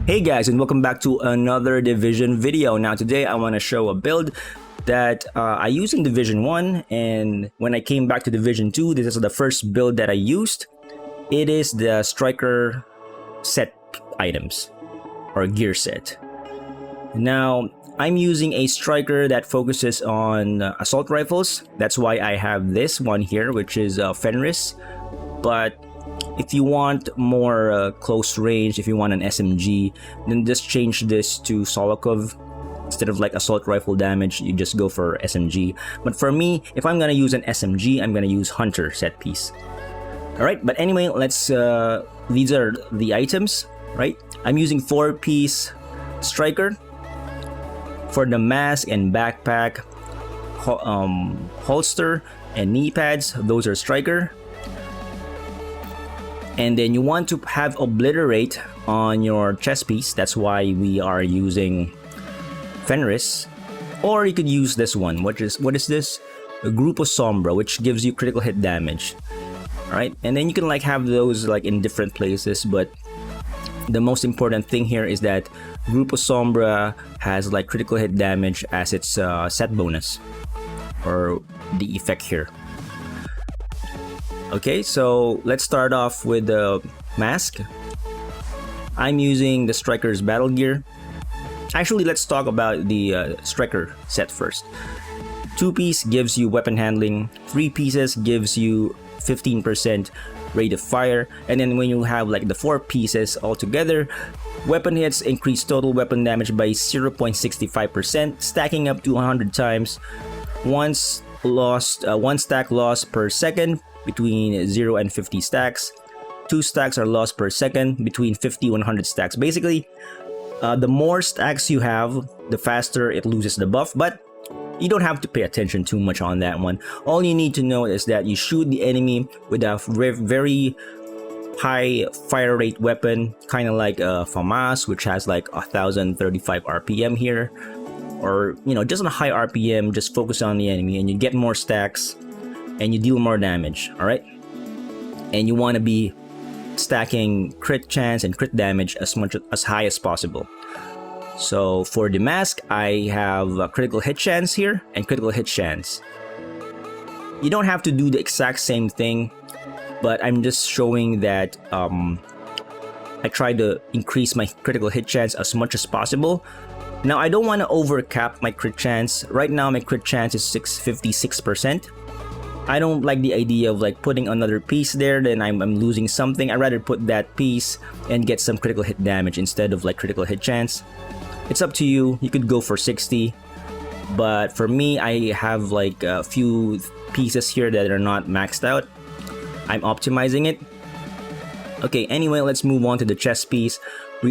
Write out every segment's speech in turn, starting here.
Hey guys, and welcome back to another Division video. Now today I want to show a build that I used in Division 1, and when I came back to Division 2, this is the first build that I used. It is the striker set items or gear set. Now I'm using a striker that focuses on assault rifles. That's why I have this one here, which is Fenris. But if you want more close range, if you want an SMG, then just change this to Solokov. Instead of like assault rifle damage, you just go for SMG. But for me, if I'm gonna use an SMG, I'm gonna use Hunter set piece. Alright, but anyway, let's these are the items, right? I'm using 4-piece striker. For the mask and backpack, holster and knee pads, those are striker. And then you want to have obliterate on your chest piece. That's why we are using Fenris. Or you could use this one. What is this? A Grupo Sombra, which gives you critical hit damage. Alright, and then you can like have those like in different places, but the most important thing here is that Grupo Sombra has like critical hit damage as its set bonus, or the effect here. Okay, so let's start off with the mask. I'm using the Striker's battle gear. Actually, let's talk about the Striker set first. 2-piece gives you weapon handling, 3 pieces gives you 15% rate of fire, and then when you have like the 4 pieces all together, weapon hits increase total weapon damage by 0.65%, stacking up to 100 times. One stack lost per second between 0 and 50 stacks. 2 stacks are lost per second between 50 and 100 stacks. Basically, the more stacks you have, the faster it loses the buff, but you don't have to pay attention too much on that one. All you need to know is that you shoot the enemy with a very high fire rate weapon, kind of like FAMAS, which has like 1035 RPM here, or you know, just on a high RPM. Just focus on the enemy and you get more stacks and you deal more damage. All right, and you want to be stacking crit chance and crit damage as high as possible. So for the mask, I have critical hit chance here and critical hit chance. You don't have to do the exact same thing, but I'm just showing that I try to increase my critical hit chance as much as possible. Now I don't want to overcap my crit chance. Right now my crit chance is 56%. I don't like the idea of like putting another piece there, then I'm losing something. I'd rather put that piece and get some critical hit damage instead of like critical hit chance. It's up to you. You could go for 60, but for me, I have like a few pieces here that are not maxed out. I'm optimizing it. Okay, anyway, let's move on to the chest piece.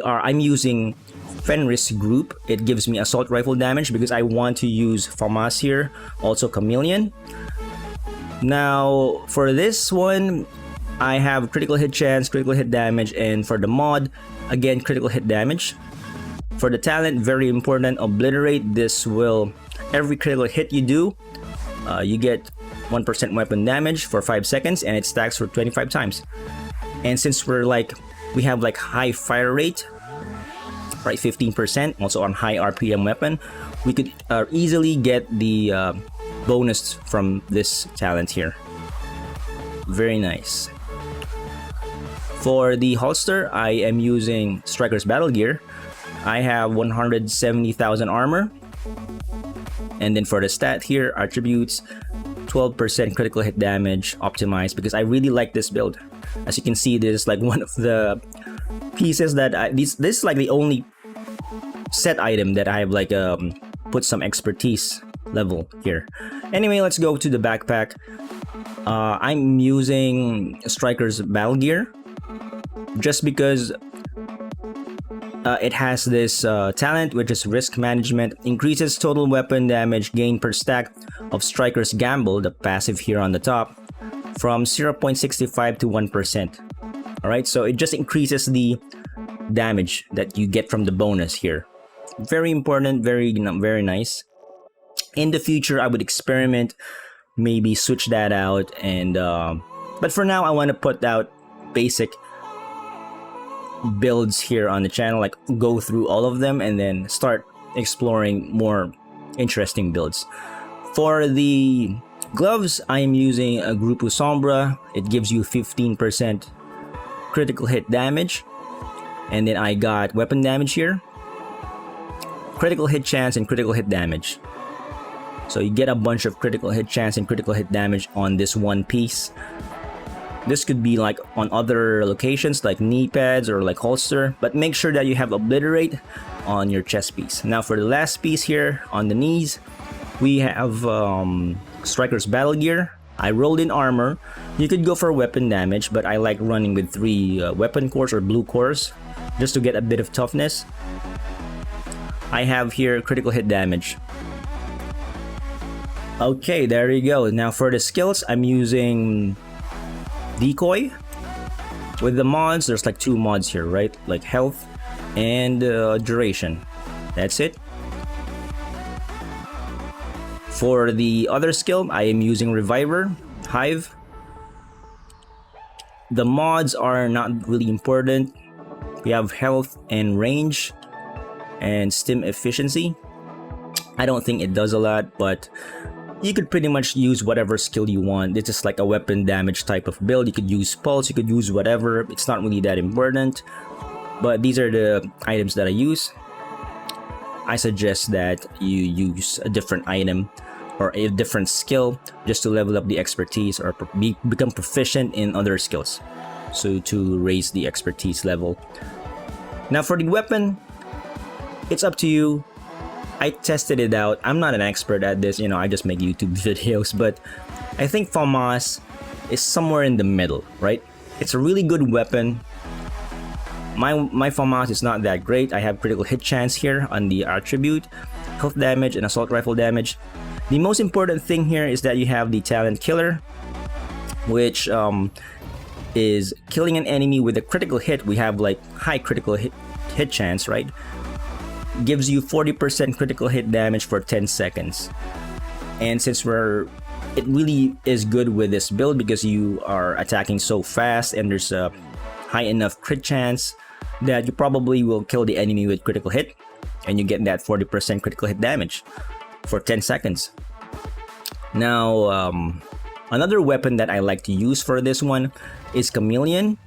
I'm using Fenris group. It gives me assault rifle damage because I want to use FAMAS here, also Chameleon. Now, for this one, I have critical hit chance, critical hit damage, and for the mod, again, critical hit damage. For the talent, very important, obliterate. This will, every critical hit you do, you get 1% weapon damage for 5 seconds, and it stacks for 25 times. And since we have like high fire rate, right, 15%, also on high RPM weapon, we could easily get the bonus from this talent here. Very nice. For the holster, I am using Striker's battle gear. I have 170,000 armor, and then for the stat here, attributes, 12% critical hit damage optimized, because I really like this build. As you can see, this is like one of the pieces that this is like the only set item that I have like put some expertise level here. Anyway, let's go to the backpack. I'm using Striker's battle gear just because it has this talent, which is risk management, increases total weapon damage gain per stack of Striker's gamble, the passive here on the top, from 0.65 to 1%. Alright, so it just increases the damage that you get from the bonus here. Very important, very nice. In the future, I would experiment, maybe switch that out, and but for now I want to put out basic builds here on the channel, like go through all of them and then start exploring more interesting builds. For the gloves, I am using a Grupo Sombra. It gives you 15% critical hit damage, and then I got weapon damage here, critical hit chance, and critical hit damage. So you get a bunch of critical hit chance and critical hit damage on this one piece. This could be like on other locations like knee pads or like holster, but make sure that you have obliterate on your chest piece. Now for the last piece here on the knees, we have Striker's Battle Gear. I rolled in armor. You could go for weapon damage, but I like running with 3 weapon cores or blue cores just to get a bit of toughness. I have here critical hit damage. Okay, there you go. Now for the skills, I'm using Decoy. With the mods, there's like 2 mods here, right? Like health and duration. That's it. For the other skill, I am using Reviver, Hive. The mods are not really important. We have health and range and stim efficiency. I don't think it does a lot, but you could pretty much use whatever skill you want. This is like a weapon damage type of build. You could use pulse, you could use whatever. It's not really that important, but these are the items that I use. I suggest that you use a different item or a different skill just to level up the expertise or become proficient in other skills, so to raise the expertise level. Now for the weapon, it's up to you. I tested it out. I'm not an expert at this, I just make YouTube videos, but I think FAMAS is somewhere in the middle, right? It's a really good weapon. My FAMAS is not that great. I have critical hit chance here on the attribute, health damage, and assault rifle damage. The most important thing here is that you have the talent killer, which is killing an enemy with a critical hit. We have like high critical hit chance, right? Gives you 40% critical hit damage for 10 seconds. And since it really is good with this build because you are attacking so fast and there's a high enough crit chance that you probably will kill the enemy with critical hit, and you get that 40% critical hit damage for 10 seconds. Now, another weapon that I like to use for this one is Chameleon.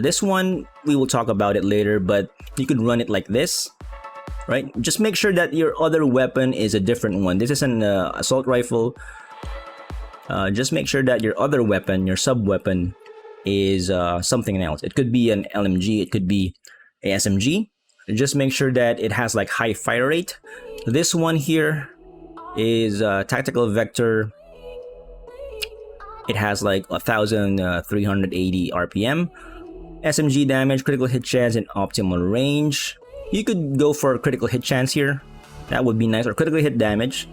This one, we will talk about it later, but you could run it like this, right? Just make sure that your other weapon is a different one. This is an assault rifle. Just make sure that your other weapon, your sub-weapon, is something else. It could be an LMG, it could be a SMG. Just make sure that it has like high fire rate. This one here is tactical vector. It has like 1,380 RPM. SMG damage, critical hit chance, and optimal range. You could go for critical hit chance here. That would be nice, or critical hit damage.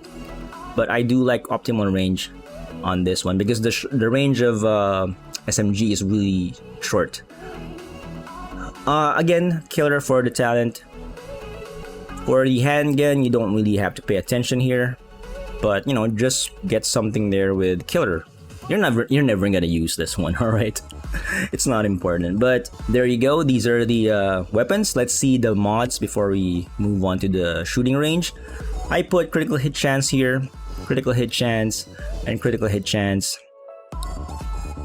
But I do like optimal range on this one because the range of SMG is really short. Again, killer for the talent. For the handgun, you don't really have to pay attention here, but just get something there with killer. You're never gonna use this one, all right? It's not important, but there you go. These are the weapons. Let's see the mods before we move on to the shooting range. I put critical hit chance here, critical hit chance, and critical hit chance,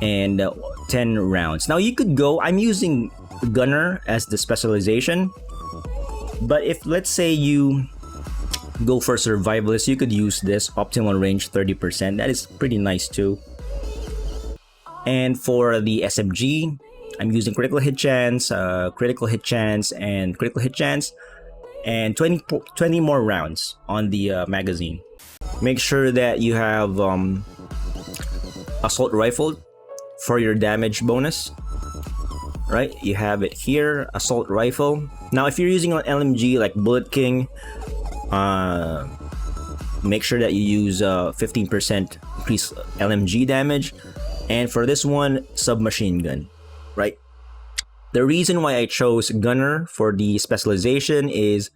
and 10 rounds. Now you could go. I'm using gunner as the specialization, but if let's say you go for survivalist, you could use this optimal range 30%. That is pretty nice too. And for the SMG, I'm using critical hit chance, critical hit chance, and critical hit chance, and 20 more rounds on the magazine. Make sure that you have assault rifle for your damage bonus. Right, you have it here, assault rifle. Now if you're using an LMG like Bullet King, make sure that you use 15% increased LMG damage. And for this one, submachine gun, right? The reason why I chose gunner for the specialization is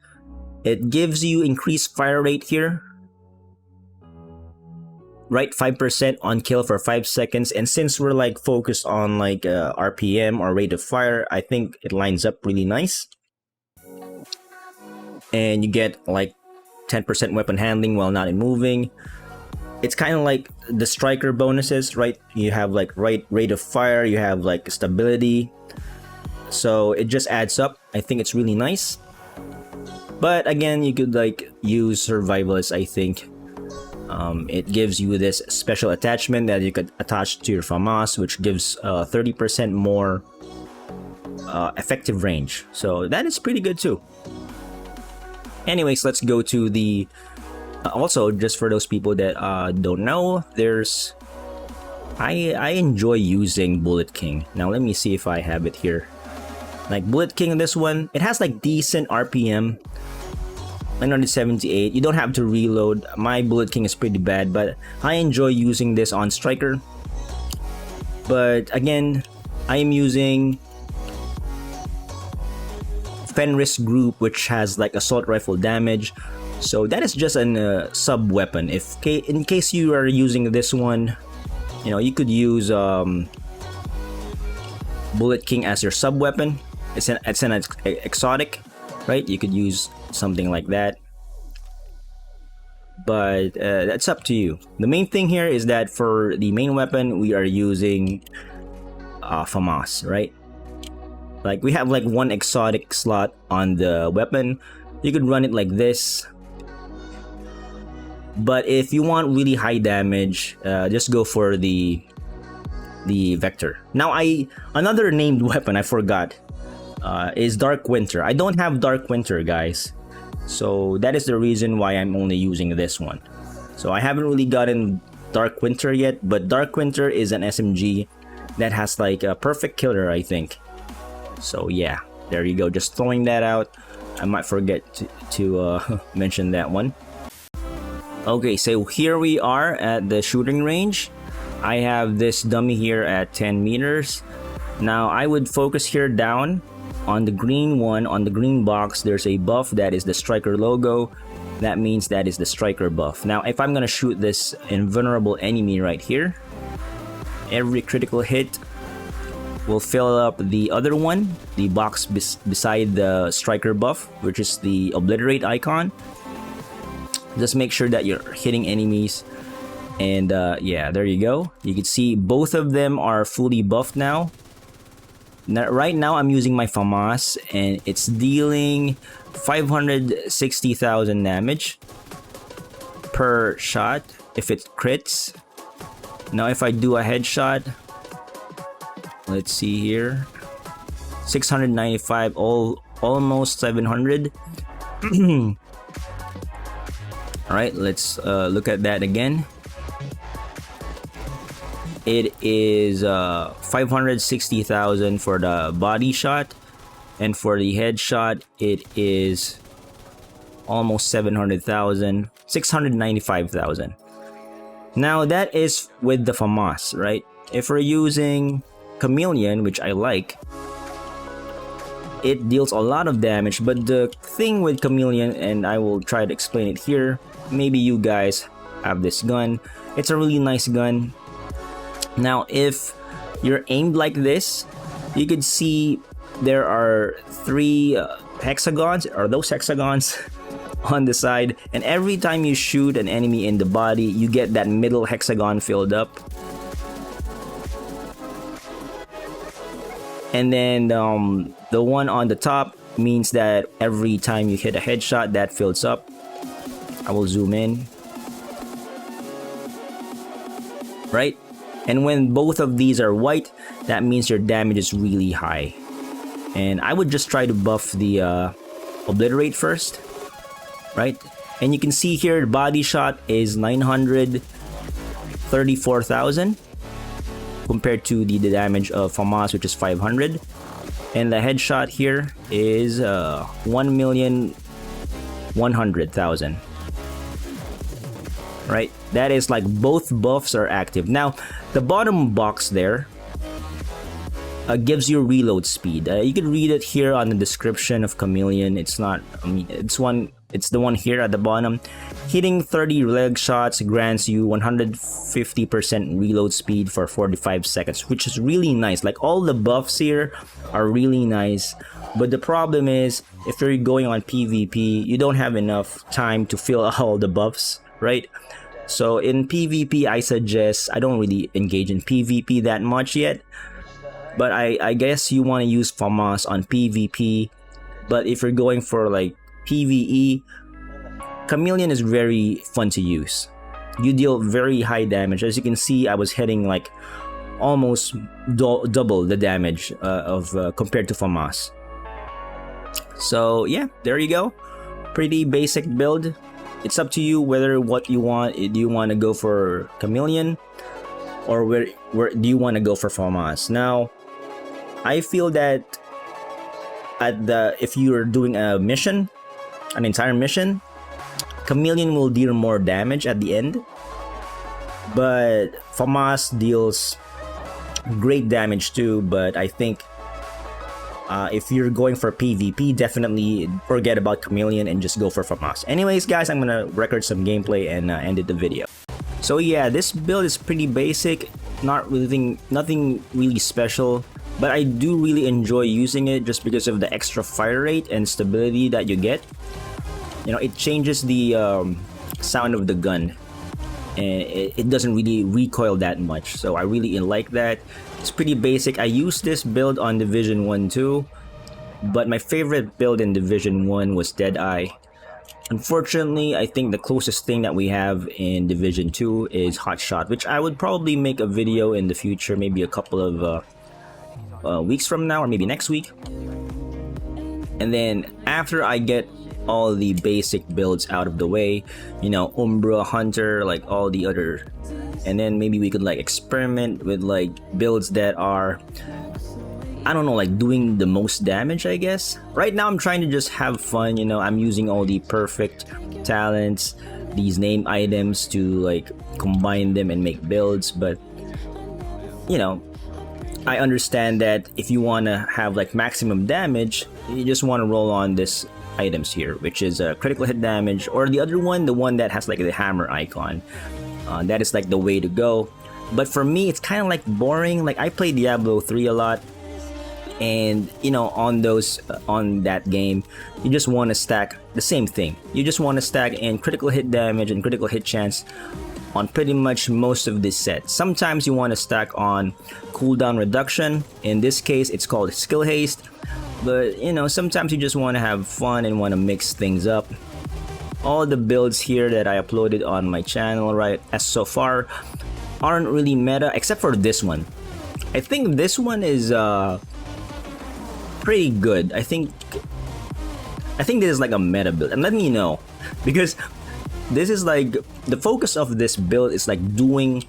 it gives you increased fire rate here, right, 5% on kill for 5 seconds. And since we're like focused on like RPM or rate of fire, I think it lines up really nice. And you get like 10% weapon handling while not moving. It's kind of like the striker bonuses, right? You have like rate of fire, you have like stability. So it just adds up. I think it's really nice. But again, you could like use survivalist, I think. It gives you this special attachment that you could attach to your FAMAS, which gives 30% more effective range. So that is pretty good too. Anyways, let's go to the... also, just for those people that don't know, there's... I enjoy using Bullet King. Now let me see if I have it here. Like Bullet King, this one, it has like decent RPM. 978. You don't have to reload. My Bullet King is pretty bad, but I enjoy using this on Striker. But again, I am using Fenris Group, which has like assault rifle damage. So that is just a sub weapon. In case you are using this one, you know, you could use Bullet King as your sub weapon. It's an exotic, right? You could use something like that, but that's up to you. The main thing here is that for the main weapon, we are using FAMAS, right? Like we have like one exotic slot on the weapon. You could run it like this. But if you want really high damage, just go for the Vector. Now another named weapon I forgot is Dark Winter. I don't have Dark Winter, guys. So that is the reason why I'm only using this one. So I haven't really gotten Dark Winter yet, but Dark Winter is an SMG that has like a perfect killer, I think. So yeah, there you go. Just throwing that out. I might forget to mention that one. Okay, so here we are at the shooting range. I have this dummy here at 10 meters. Now I would focus here down on the green one. On the green box, there's a buff that is the Striker logo. That means that is the Striker buff. Now if I'm gonna shoot this invulnerable enemy right here, every critical hit will fill up the other one, the box beside the Striker buff, which is the obliterate icon. Just make sure that you're hitting enemies. And yeah, there you go. You can see both of them are fully buffed now. Right now I'm using my FAMAS and it's dealing 560,000 damage per shot if it crits. Now if I do a headshot, let's see here, 695, almost 700. Alright, let's look at that again. It is 560,000 for the body shot, and for the headshot it is almost 700,000, 695,000. Now that is with the FAMAS, right? If we're using Chameleon, which I like, it deals a lot of damage. But the thing with Chameleon, and I will try to explain it here, maybe you guys have this gun, it's a really nice gun. Now if you're aimed like this, you could see there are 3 hexagons, or those hexagons on the side, and every time you shoot an enemy in the body, you get that middle hexagon filled up. And then the one on the top means that every time you hit a headshot, that fills up. I will zoom in. Right? And when both of these are white, that means your damage is really high. And I would just try to buff the obliterate first. Right? And you can see here, the body shot is 934,000 compared to the damage of FAMAS, which is 500. And the headshot here is 1,100,000. Right? That is like both buffs are active. Now, the bottom box there gives you reload speed. You can read it here on the description of Chameleon. It's not, I mean, it's one It's the one here at the bottom. Hitting 30 leg shots grants you 150% reload speed for 45 seconds, which is really nice. Like, all the buffs here are really nice. But the problem is, if you're going on PvP, you don't have enough time to fill all the buffs, right? So in PvP, I don't really engage in PvP that much yet. But I guess you want to use FAMAS on PvP. But if you're going for like PvE, Chameleon is very fun to use. You deal very high damage. As you can see, I was hitting like almost double the damage compared to FAMAS. So yeah, there you go. Pretty basic build. It's up to you whether what you want. Do you want to go for Chameleon, or where do you want to go for FAMAS? Now, I feel that if you're doing a mission, an entire mission, Chameleon will deal more damage at the end, but FAMAS deals great damage too. But I think if you're going for PvP, definitely forget about Chameleon and just go for FAMAS. Anyways, guys, I'm gonna record some gameplay and end the video. So yeah, this build is pretty basic, nothing really special. But I do really enjoy using it just because of the extra fire rate and stability that you get. You know, it changes the sound of the gun, and it doesn't really recoil that much. So I really like that. It's pretty basic. I used this build on Division 1 too, but my favorite build in Division 1 was Deadeye. Unfortunately, I think the closest thing that we have in Division 2 is Hotshot, which I would probably make a video in the future, maybe a couple of weeks from now, or maybe next week. And then after I get all the basic builds out of the way, you know, Umbra, Hunter, like all the other, and then maybe we could like experiment with like builds that are, I don't know, like doing the most damage, I guess. Right now I'm trying to just have fun, you know. I'm using all the perfect talents, these name items to like combine them and make builds. But you know, I understand that if you want to have like maximum damage, you just want to roll on this items here, which is critical hit damage, or the other one, the one that has like the hammer icon. That is like the way to go. But for me, it's kind of like boring. Like, I play Diablo 3 a lot, and you know, on that game, you just want to stack the same thing. You just want to stack in critical hit damage and critical hit chance on pretty much most of this set. Sometimes you want to stack on cooldown reduction. In this case, it's called skill haste. But you know, sometimes you just want to have fun and want to mix things up. All the builds here that I uploaded on my channel, right, as so far, aren't really meta, except for this one. I think this one is pretty good. I think this is like a meta build, and let me know, because this is like the focus of this build is like doing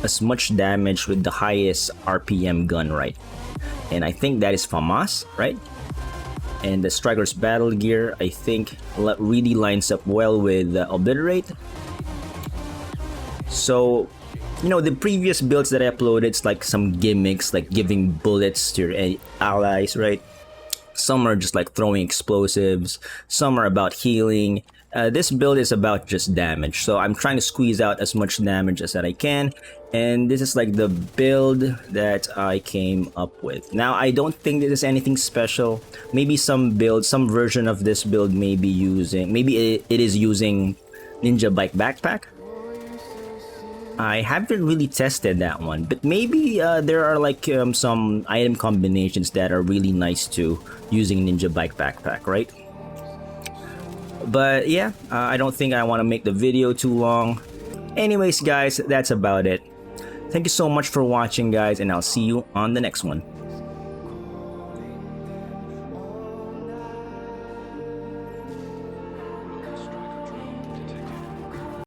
as much damage with the highest RPM gun, right? And I think that is FAMAS, right? And the Striker's battle gear, I think, really lines up well with Obliterate. So, you know, the previous builds that I uploaded, it's like some gimmicks, like giving bullets to your allies, right? Some are just like throwing explosives. Some are about healing. This build is about just damage. So I'm trying to squeeze out as much damage as that I can. And this is like the build that I came up with. Now, I don't think this is anything special. Maybe some version of this build may be using, maybe it is using Ninja Bike Backpack. I haven't really tested that one, but maybe there are like some item combinations that are really nice too using Ninja Bike Backpack, right? But yeah, I don't think I want to make the video too long. Anyways, guys, that's about it. Thank you so much for watching, guys, and I'll see you on the next one.